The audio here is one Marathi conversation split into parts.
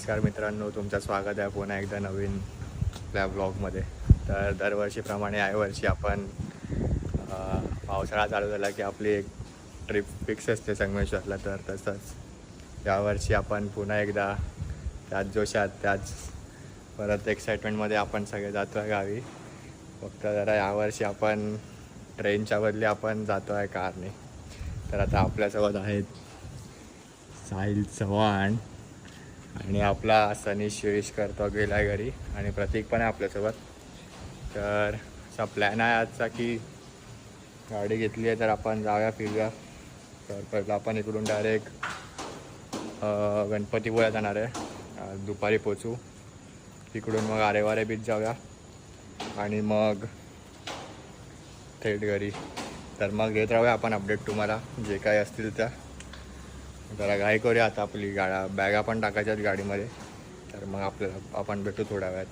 नमस्कार मित्रांनो, तुमचं स्वागत आहे पुन्हा एकदा नवीन आपल्या ब्लॉगमध्ये. तर दरवर्षीप्रमाणे यावर्षी आपण पावसाळा चालू झाला की आपली एक ट्रिप फिक्स असते संगमेश्वरला. तर तसंच यावर्षी आपण पुन्हा एकदा त्याच जोशात त्याच परत एक्साइटमेंटमध्ये आपण सगळे जातो आहे गावी. फक्त जरा यावर्षी आपण ट्रेनच्या बदली आपण जातो आहे कारने. तर आता आपल्यासोबत आहेत साहिल चव्हाण आणि आपला सनी शिरीषकर तो गेला आहे घरी आणि प्रतीक पण आहे आपल्यासोबत. तर असा प्लॅन आहे आजचा की गाडी घेतली आहे तर आपण जाऊया फिरूया. तर पहिलं आपण इकडून डायरेक्ट गणपतीपुळ्यात जाणार आहे, दुपारी पोचू. तिकडून मग आरेवारे बीच जाऊया आणि मग थेट घरी. तर मग घेत राहूया आपण अपडेट तुम्हाला जे काही असतील त्या. जरा घाई करूया आता, आपली बॅगा पण टाकायच्यात गाडीमध्ये. तर मग आपल्याला आपण भेटू थोड्या वेळात.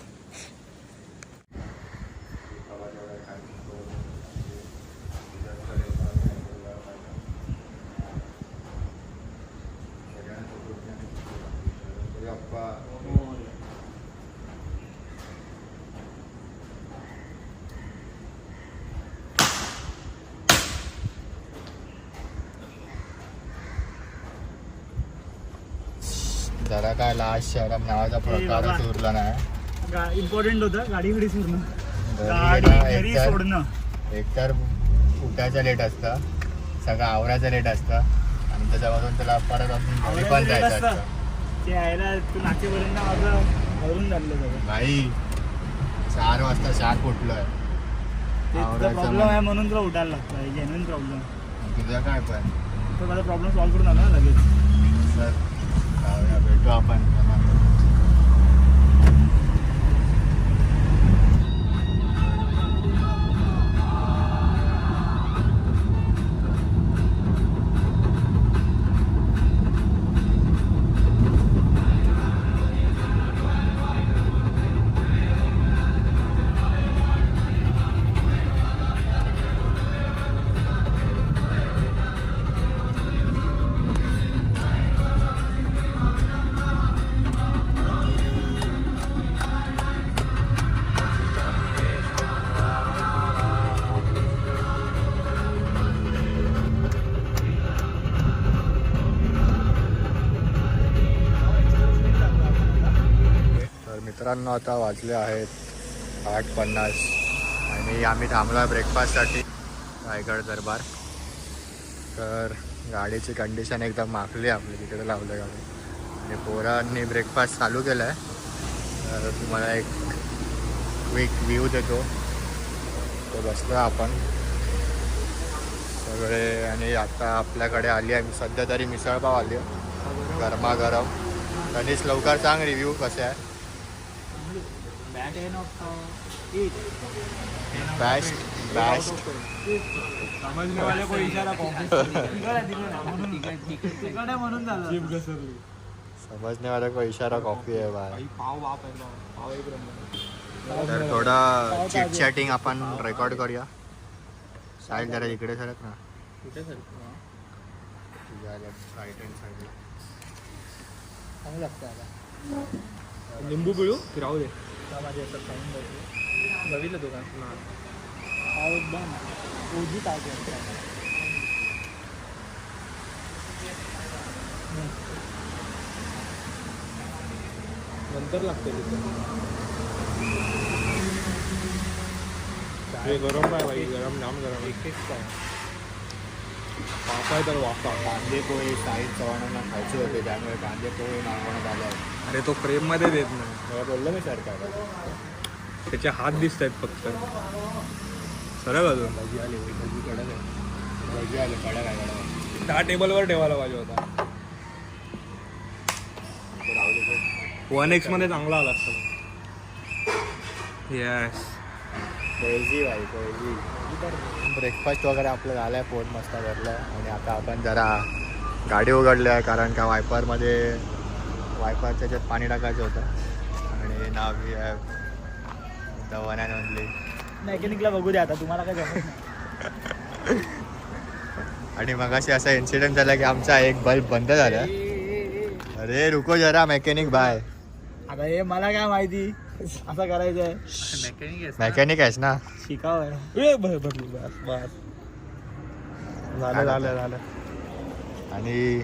जरा काय लास्ट शहरात नावाचा प्रकारच उरला नाही. इम्पॉर्टंट होतं गाडी घरी सोडणं, गाडी घरी सोडणं. एकतर उठायचं लेट असतं, सगळं आवरायचं लेट असतं आणि त्याच्यावरून त्याला परत अजून घरी पण जायचं असतं. ते यायला तू नाकेपर्यंत माझं आवरून झालं सगळं. भाई 4 वाजता शार्प उठलोय. प्रॉब्लेम आहे म्हणून तुला उठायला लागतं, जेन्युइन प्रॉब्लेम. तुझं काय पण तर माझा प्रॉब्लेम सॉल्व्ह करून आला ना लगेच. सर भेटू आपण. मित्रांनो आता वाजले आहेत 8:50 आणि आम्ही थांबलो आहे ब्रेकफास्टसाठी रायगड दरबार. तर गाडीची कंडिशन एकदम माखली आहे आपली, तिकडे लावलं गाडी आणि पोरांनी ब्रेकफास्ट चालू केला आहे. तर तुम्हाला एक क्विक व्ह्यू देतो. तो बसलो आपण सगळे आणि आता आपल्याकडे आली आहे सध्या तरी मिसळपाव आली आहे गरमागरम. तरीच लवकर सांग रिव्ह्यू कसे आहे. बेस्ट समजने वाले को इशारा समझने वाले को इशारा कॉफी आहे भाई. पाव तर थोडं चिट चॅटिंग आपण रेकॉर्ड करूया. साईड जरा इकडे सरक ना. कुठे सर राईट हँड साईडला चांगलं लागतं. आता लिंबू पिळू की राहू दे. माझे असं खाऊन बघितलं दुकान पाव एकदम ओजी ताव. नंतर लागते ते गरम काय भाई, गरम जाम गरम. एक काय पापा तर वापा. कांदे पोहे साहिल चव्हाणांना खायचे होते त्यामुळे कांदे पोहे मागवण्यात आले आहेत. अरे तो फ्रेममध्ये देत नाही. मला बोललो मी सरकार त्याचे हात दिसत आहेत फक्त. सरळ अजून भजी आले, भजी कडक आहे. भजी आले कडक आहे, कडक. त्या टेबलवर ठेवायला पाहिजे होता. 1x मध्ये चांगला आला असता. येस पोळजी भाई पोळजी. ब्रेकफास्ट वगैरे आपलं झालं आहे, पोट मस्त भरलं आहे आणि आता आपण जरा गाडी उघडली आहे कारण का वायपरच्या याच्यात पाणी टाकायचं होतं. आणि नाव ही आहे द वन अँड ओनली. मेकॅनिकला बघू द्या आता, तुम्हाला काय जमत नाही. आणि मगाशी असा इन्सिडेंट झाला की आमचा एक बल्ब बंद झाला. अरे रुको जरा मैकेनिक भाई. आता हे मला काय माहिती असं करायचंय. मेकॅनिक आहेस ना. शिकावं बस बस झालं. आणि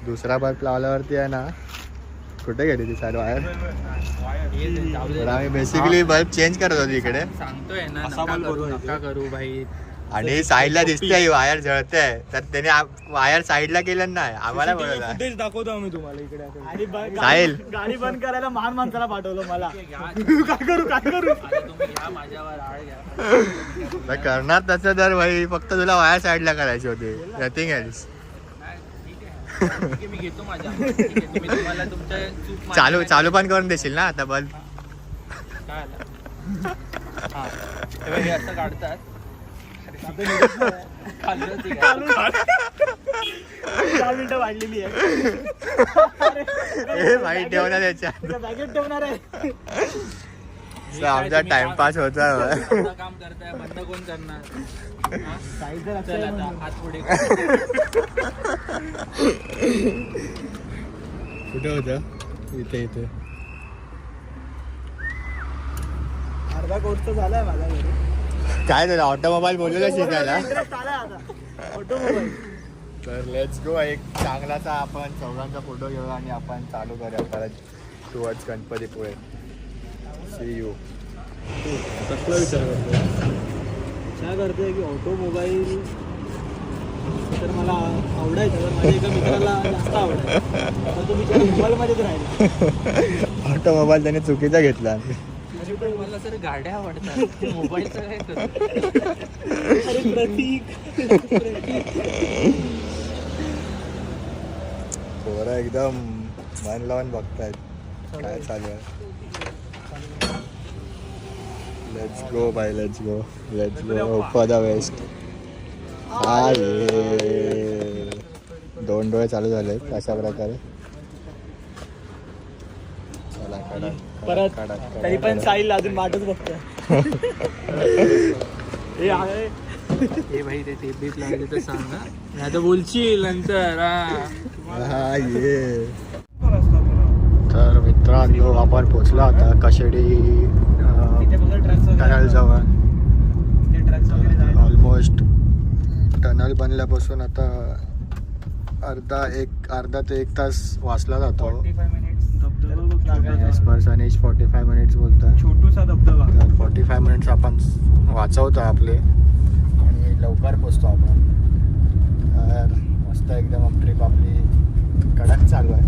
दुसरा बल्ब लावल्यावरती आहे ना, कुठे गेली ती साईड वायर. तर आम्ही बेसिकली बल्ब चेंज करत होतो इकडे. सांगतोय ना नका करू भाई. आणि साईडला दिसते ही वायर जळते, तर त्याने वायर साईडला केलं नाही आम्हाला बोलला. तेच दाखवतो आम्ही तुम्हाला इकडे. साहिल गाडी बंद करायला महान माणसाला पाठवलं मला. काय करू तर करणार तसं तर भाई, फक्त तुला वायर साईडला करायची होती, नथिंग एल्स. मी घेतो माझ्या. मी तुम्हाला तुमच्या चूक चालू पण करून देशील ना आता बल्ब. काय हे असं काढतात. मिनिटं वाढलेली आहे. भाई ठेवणार त्याच्यात बॅगेत ठेवणार आहे. आमचा टाइमपास होता. काम करताय बंद कोण करणार. हात पुढे. कुठे होतं. इथे अर्धा कोर्स तर झालाय माझ्या घरी. काय झालं, ऑटोमोबाईल बोललेलं शिकायला. ऑटोमोबाईल. तर लेट्स गो. एक चांगलाचा आपण चौघांचा फोटो घेऊ आणि आपण चालू करूया परत टुवर्ड्स गणपतीपुळे. C you. कसला विचार करतोय. काय करतोय की ऑटोमोबाईल तर मला आवडायचं, तर माझ्या एका मित्राला जास्त आवडायचं, पण तो बिचारा मोबाईलमध्येच राहिला. ऑटोमोबाईल त्याने चुकीचा घेतला. मला तर गाड्या आवडतात, मोबाईलचं काय करतो. प्रतीक पोरं एकदम मन लावून बघतायत काय चालू आहे. Let's go bye, let's go for the west. दोन डोळे चालू झाले अशा प्रकारे. परत तरी पण साहिल अजून वाटच बघतोय. हे भाई ते टेबीत लागले तर सांग ना, नाही तर बोलशील नंतर. तर मित्रांनो आपण पोचलो आता कशेडी टनल जवळ. ऑलमोस्ट टनल बनल्यापासून आता अर्धा ते एक तास वाचला जातो. परसेंटेज 45 मिनिट्स बोलतात. छोटूसा धबधबा. तर 45 मिनिट्स आपण वाचवतो आपले आणि लवकर पोचतो आपण. तर मस्त एकदम ट्रिप आपली कडक चालू आहे.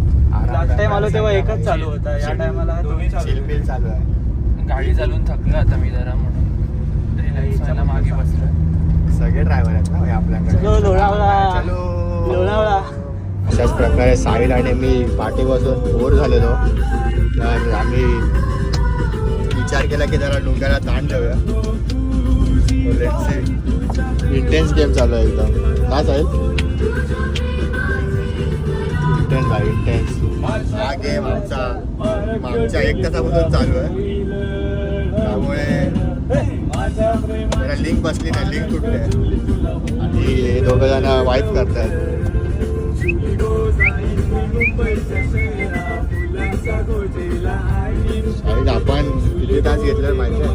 लास्ट टाइम आलो तेव्हा एकच चालू होता, या टायमाला दोन्ही चिलबिल चालू आहे. गाडी चालवून थकलो आता मी जरा, म्हणून मागे बसलो. सगळे ड्रायव्हर आहेत ना आपल्याकडे. लोणावळा. अशाच प्रकारे साहिल आणि मी पाठी बसून बोर झालेलो, तर आम्ही विचार केला की जरा डोक्याला ताण देऊया. इंटेन्स गेम चालू आहे एकदम. काय साहिल? इंटेन्स भाई, इंटेन्स. हा गेम आमचा मागच्या एक तासापासून चालू आहे, त्यामुळे जरा लिंक बसली नाही, लिंक तुटले आणि हे दोघं जण वाईप करतात. आपण किती तास घेतलं माहिती आहे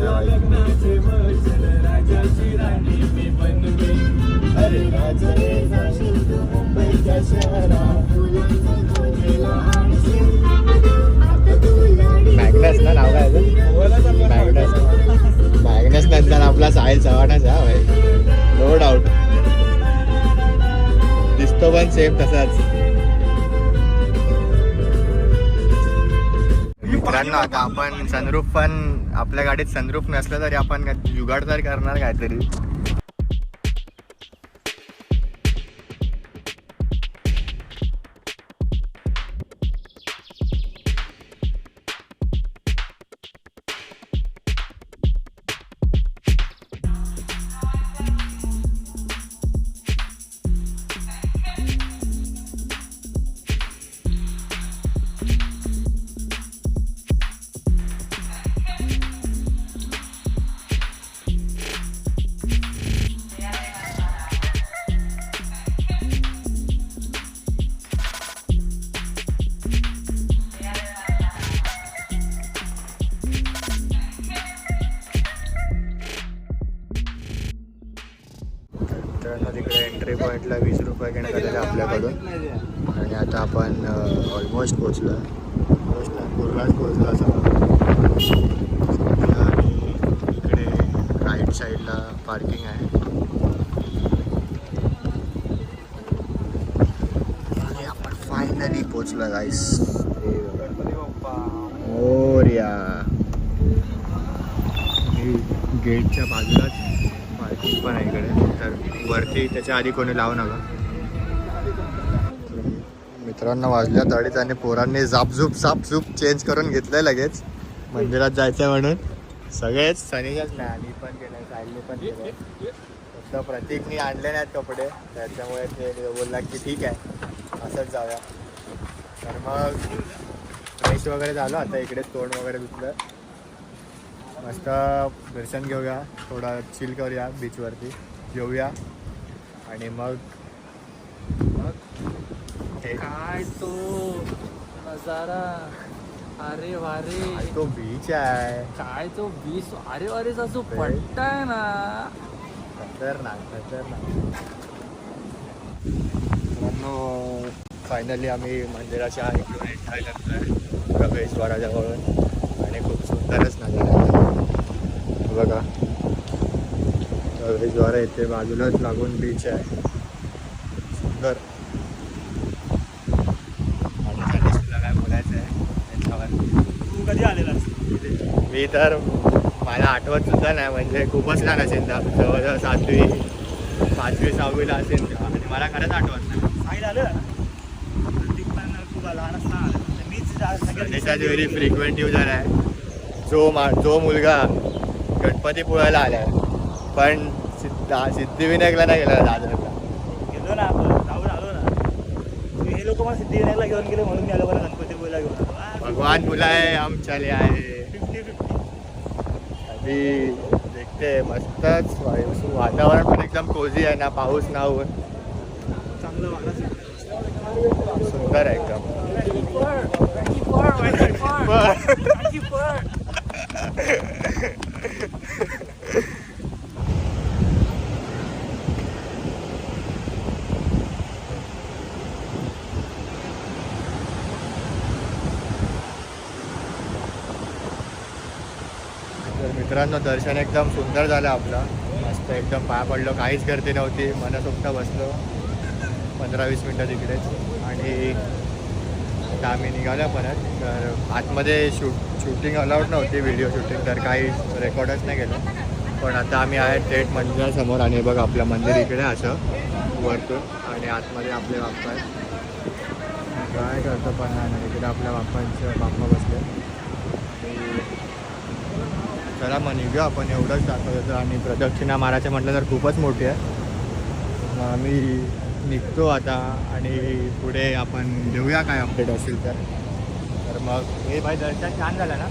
मॅग्नस ना नाव काय मॅग्नस नंतर आपला साहिल चव्हाणच हा भाई, नो डाऊट. दिसतो पण सेम तसाच. मित्रांनो आता आपण सनरूफ पण, आपल्या गाडीत सनरूफ नसलं तरी आपण जुगाड तर करणार काहीतरी. म्हटलं 20 रुपये घेणं झालेलं आपल्याकडून. आणि आता आपण ऑलमोस्ट पोचलो पूर्णच पोचलो असं. आणि इकडे राईट साईडला पार्किंग आहे. आणि आपण फायनली पोचलो गाईस. मोरया. गेटच्या बाजूलाच पार्किंग पण आहे इकडे, तर वरती त्याच्या आधी कोणी लावू नका. मित्रांना वाजल्या 2:30 आणि पोरांनी सापझूप चेंज करून घेतलंय लगेच. मंदिरात जायचं म्हणून सगळेच. सनीच्याच नाही, मी पण केलंय, साहिलने पण केलंय. फक्त प्रतीकनी आणले नाहीत कपडे, त्याच्यामुळे ते बोलला की ठीक आहे असंच जाऊया. तर मग फ्रेश वगैरे झालो. आता इकडे तोंड वगैरे धुतलं, मस्त दर्शन घेऊया, थोडा चिल करूया बीचवरती, जेऊया. आणि मग काय तो नजारा, अरे वारे, तो बीच आहे. काय तो बीच, अरे वारेचा जो पट्टा आहे ना, खतरनाक. फायनली आम्ही मंदिराच्या इकडून एंट्री करतोय प्रवेशद्वाराजवळून. आणि खूप सुंदरच नजारा बघा. प्रवेशद्वार येते, बाजूलाच लागून बीच आहे, सुंदर. आणि तुला काय बोलायचं आहे त्याच्यावर? तू कधी आलेला? मी तर मला आठवत सुद्धा नाही, म्हणजे खूपच लहान असेल तर, जवळजवळ 7वी 5वी 6वीला असेल तेव्हा. आणि मला खरंच आठवत नाही. साहिल आलं खूप लहान असताना मीच त्याच्यात व्हेरी फ्रिक्वेंट युजर आहे. जो मुलगा गणपतीपुळ्याला आलाय पण सिद्धिविनायकला नाही गेला दादरला. गेलो ना आपण, जाऊन आलो ना. हे लोक मला सिद्धिविनायकला घेऊन गेले म्हणून मी आलो बरं गणपतीपुळ्याला घेऊन आलो. भगवान बुलाए हम चले आए. 50-50 अभी देखते मस्तच वातावरण पण एकदम कोझी आहे, ना पाऊस ना ऊन, चांगलं वारा सुंदर आहे एकदम. तर मित्रांनो, दर्शन एकदम सुंदर झालं आपलं, मस्त एकदम पाया पडलो, काहीच गर्दी नव्हती, मनसोक्त बसलो 15-20 मिनटं तिकडेच. आणि आता आम्ही निघालो परत. तर आतमध्ये शूटिंग अलाउड नव्हती, व्हिडिओ शूटिंग, तर काही रेकॉर्डच नाही केलं. पण आता आम्ही आहे थेट मंदिरासमोर. आणि बघ आपलं मंदिर इकडे असं वरतून, आणि आतमध्ये आपले बाप्पा आहेत. काय करतं पण नाही, इकडे आपल्या बाप्पा बसले. चला मग निघूया आपण, एवढंच दाखवतो. आणि प्रदक्षिणा मारायचं म्हटलं तर खूपच मोठी आहे. मग आम्ही निघतो आता, आणि पुढे आपण देऊया काय अपडेट असेल तर. तर मग हे भाई दर्शन छान झालं ना?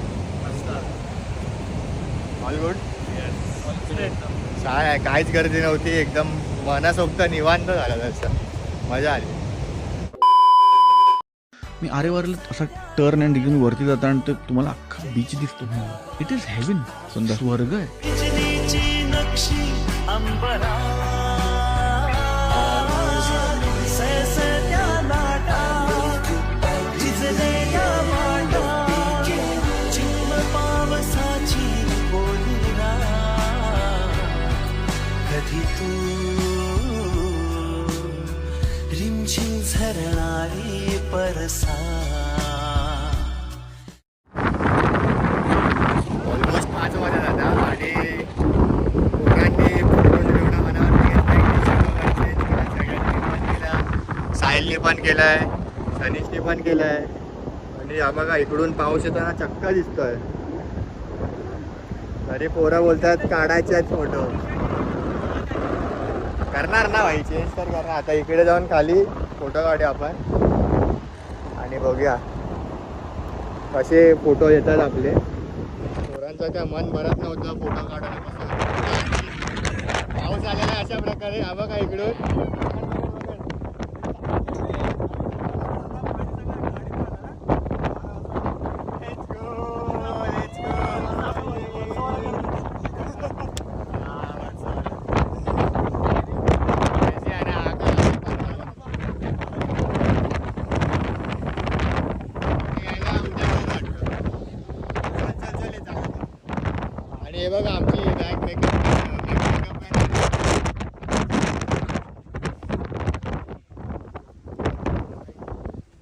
All good. छान आहे, काहीच गर्दी नव्हती, एकदम मनसोक्त निवांत झालं दर्शन, मजा आली. मी आरेवारला असा टर्न अँड घेऊन वरती जाताना तर तुम्हाला अख्खा बीच दिसतो. इट इज हेवन, सुंदर स्वर्ग आहे. झरणारी परसा. ऑलमोस्ट 5 वाजत आता, आणि पोरांनी फोटो एवढा मनावर घेतला. साहिलने पण केलाय, सनीशने पण केलाय. आणि हा बघा इकडून पाऊस येताना चक्क दिसतोय, तरी पोरं बोलतात काढायचे आहेत फोटो. करणार ना भाई, चेंज तर करणार. आता इकडे जाऊन खाली फोटो काढूया आपण, आणि बघूया कसे फोटो येतात आपले. पोरांचं काय मन भरत नव्हतं फोटो काढायला. पाऊस आलेला अशा प्रकारे, हा बघा इकडून आणि हे बघा आमची बॅग मेकअप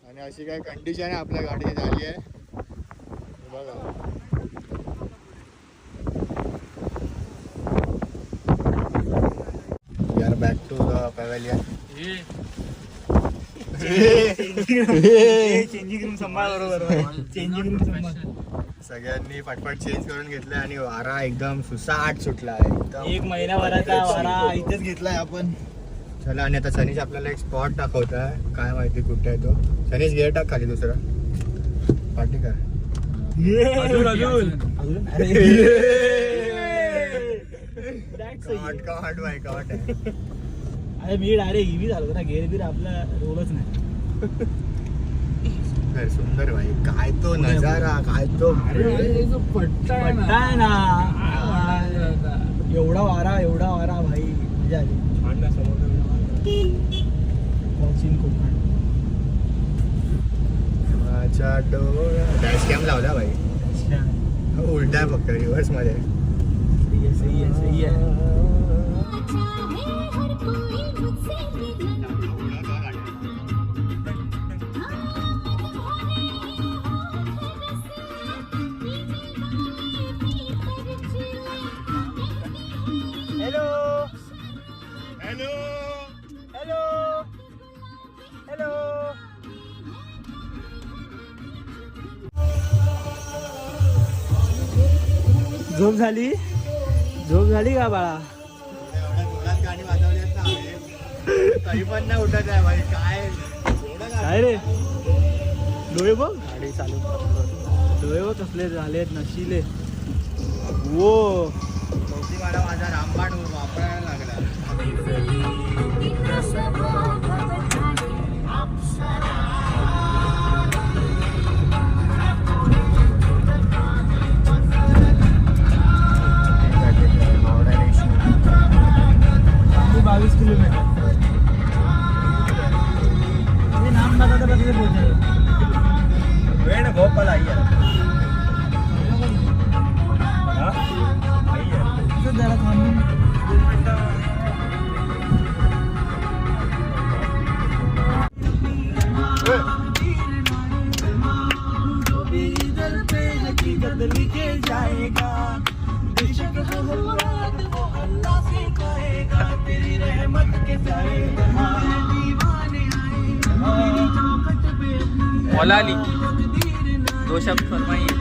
आणि अशी काय कंडिशन आहे आपल्या गाडीची झाली आहे हे बघा. We are back to the pavilion. Changing room सांभाळ बरोबर चेंजिंग रूम सांभाळ. सगळ्यांनी पटपट चेंज करून घेतलंय आणि वारा एकदम सुसाट सुटला आहे एकदम. एक महिन्याभराचा वारा इथेच घेतलाय आपण. चला आणि आता सनीश आपल्याला एक स्पॉट दाखवत आहे. काय माहिती कुठे आहे तो. सनीश गेअर टाक खाली दुसरा पार्टी कर. कॉट बाय कॉट आहे. अरे मी डायरेक्ट इव्ही झालो ना. गेअर बीर आपला रोलच नाही. सुंदर भाई काय तो नजारा काय तो पट्टा आहे ना. एवढा वारा भाई मजा आली. कोकण माझ्या डोळ्या डॅश कॅम लावला भाई. उलटा आहे फक्त रिव्हर्स मध्ये. सही आहे. Hello hello hello hello. झोप झाली का बाळा. एवढ्या जोरात गाणी वाजवली आहेत ना आम्ही, तरी पण नाही उठत आहे भाई. काय रे डोळे बघ. गाडी चालू डोळे बघ कसले झाले नशिले. वो कौतिकवाडा माझा रामबाण वापरायला लागला. आणि 22 किलोमीटर. ये नाम बता दे बस पहुंचे. वेळ गोपाल आई आहे. जरा थांबून मौलाली 2 शब्द फरमाइए.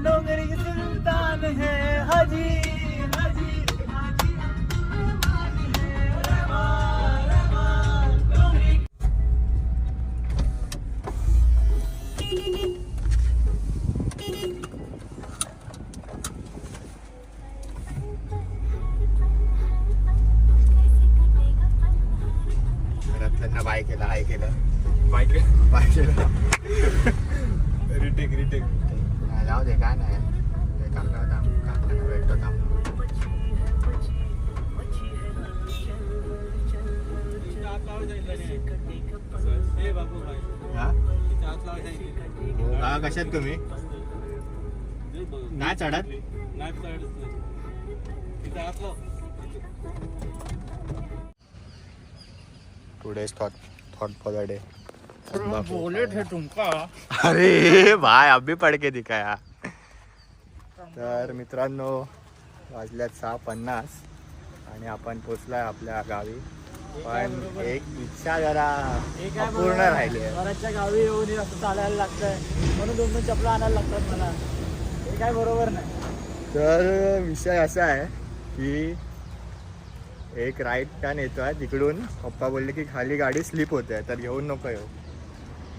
डोंगरी सुल्तान है हाजी हाजी. घरातल्यांना बाय केलं हाय केलं बाइक बाय केलं. रिटेक जाऊ दे काय नाही. काका भेटतो काम. हा कशात तुम्ही नाही चढत. Today's thought for the day. बोले थे तुमका. अरे भाई अभी पडके दिखाया. तर मित्रांनो वाजल्यात 6:50 आणि आपण पोचलोय आपल्या गावी. पण एक इच्छा जरा पूर्ण राहिली आहे. घराच्या गावी येऊन असं चालायला लागतंय म्हणून 2 चपला आणायला लागतात मला. हे काय बरोबर नाही. तर विषय असा आहे की एक राईट टर्न येतो आहे तिकडून. पप्पा बोलले की खाली गाडी स्लिप होते आहे तर घेऊन नको येऊ.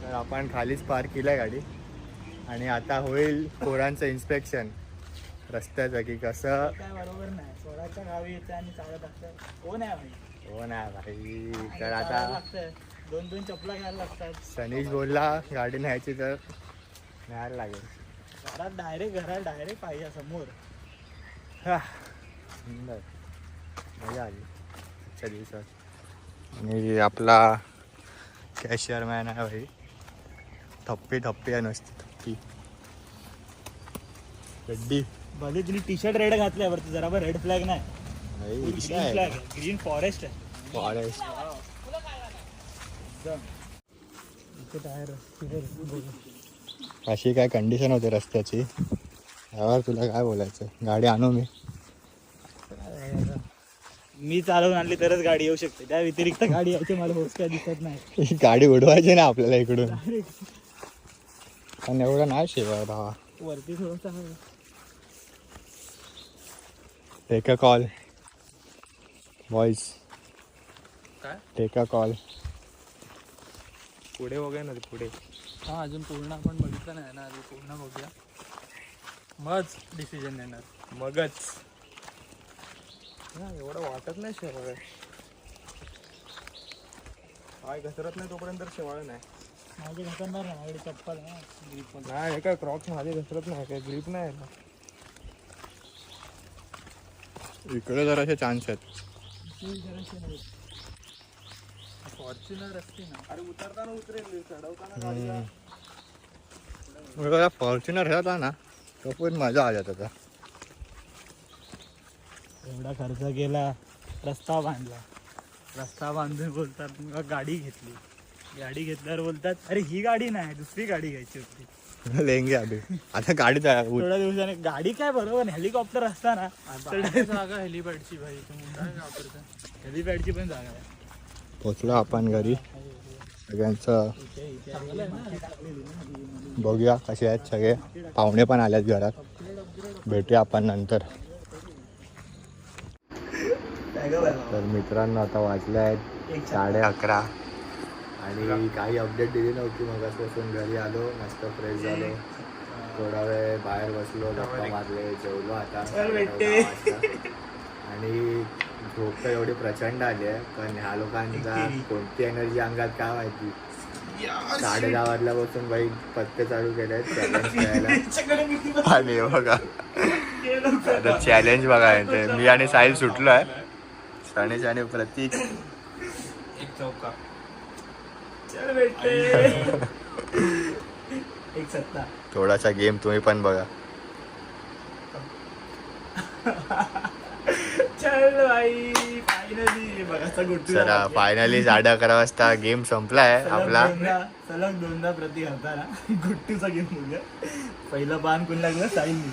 तर आपण खालीच पार्क केलं आहे गाडी आणि आता होईल पोरांचं इन्स्पेक्शन रस्त्याचं की कसं. काय बरोबर नाही. स्वराच्या गावी येते आणि चालत असतं. कोण आहे भाई. हो ना भाई. तर चालायला आता लागतंय. 2 चपला घ्यायला लागतात. सनीश बोलला गाडी न्यायची तर न्यायला लागेल. घरात डायरेक्ट पाहिजे समोर. सुंदर मजा आली आजच्या दिवसात. आणि आपला कॅशियर मॅन आहे भाई. थप्पी आहे नुसती थप्पी. गड्डी भले तिने टी शर्ट रेड घातलाय वरती जरा पण रेड फ्लॅग नाही नाही, ग्रीन फ्लॅग आहे ग्रीन फॉरेस्ट आहे फॉरेस्ट. इथे टायर अशी काय कंडिशन होते रस्त्याची यावर तुला काय बोलायचं. गाडी आणू मी चालवून आणली तरच गाडी येऊ शकते त्या व्यतिरिक्त गाडी यायची मला होस काय दिसत नाही ही गाडी उडवायची ना आपल्याला इकडून. पण एवढं नाही शेवा भावा. वरती थोडंसं आहे. Take a call boys. काय? Take a call. पुढे बघूया ना पुढे. हा अजून पूर्ण आपण बघितलं नाही ना आधी पूर्ण बघूया मगच डिसिजन देणार. मगच एवढं वाटत नाही शेवाळ काय घसरत नाही तोपर्यंत शेवाळ नाही. माझे घसरणार नाही माझ्याकडे चप्पल आहे ग्रीप नाही हे काय क्रॉक्स माझे घसरत नाही काय ग्रीप नाही आहे. इकडे जरासे चान्स आहेत. फॉर्च्युनर असते ना. अरे उतरताना उतरेल चढवताना फॉर्च्युनर होता ना तो पण मजा आ जात होता. एवढा खर्च केला रस्ता बांधला रस्ता बांधून बोलतात मग गाडी घेतली गाडी घेतल्यावर बोलतात अरे ही गाडी नाही दुसरी गाडी घ्यायची होती. लेंगे अभि आता गाडी थोड्या दिवसाने गाडी काय बरोबर हेलिकॉप्टर असताना जागा हेलिपॅडची भाई हेलिपॅडची पण जागा आहे. पोचलो आपण घरी. सगळ्यांचं बघूया कसे आहेत सगळे. पाहुणे पण आल्यात घरात. भेटूया आपण नंतर. तर मित्रांनो आता वाजले आहेत 11:30 आणि काही अपडेट दिली नव्हती. मग बसून घरी आलो मस्त फ्रेश झालो थोडा वेळ बाहेर बसलो गप्पा मारले जेवलो आता 9 वाजता. आणि झोप तर एवढी प्रचंड आली आहे पण ह्या लोकांचा कोणती एनर्जी अंगात काय माहिती. 10:30 वाजल्यापासून बाई पत्ते चालू केले आहेत चॅलेंज खेळायला. आणि बघा आता चॅलेंज बघा ते मी आणि साहिल सुटलो आहे. सणेश आणि प्रतीक एक चौका एक सत्ता थोडासा गेम तुम्ही पण बघा. चल भाई फायनली बघा गुट्टू चला फायनली 11:30 वाजता गेम संपलाय आपला. सलग दोनदा प्रति हरताना गुट्टूचा गेम बघूया. पहिला बाण कोण लागला साईलनी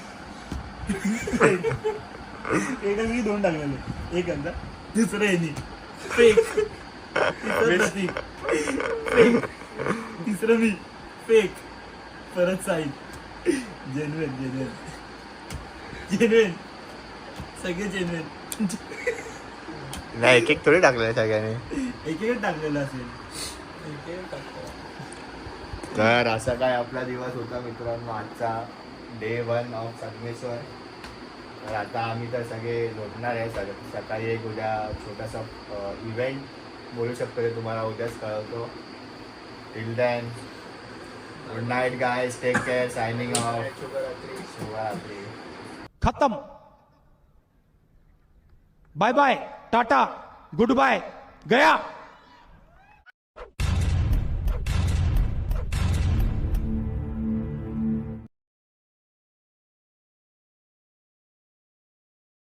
एकच मी 2 टाकलेले एक अंदा दुसरं यांनी फेक तिसरं प्रतीक फेक तिसरं मी फेक परत साईल. जेन्युइन सगळे जेन्युइन नाही एक थोडी टाकलंय सगळ्यांनी एक टाकलेलं असेल. तर असा काय आपला दिवस होता मित्रांनो आजचा डे 1 ऑफ संगमेश्वर. तर आता आम्ही तर सगळे झोपणार आहे. सकाळी एक उद्या छोटासा इव्हेंट बोलू शकतो ते तुम्हाला उद्याच कळवतो. Till then good night guys take care signing off. शुभरात्री. खत्म. Bye bye tata goodbye गया.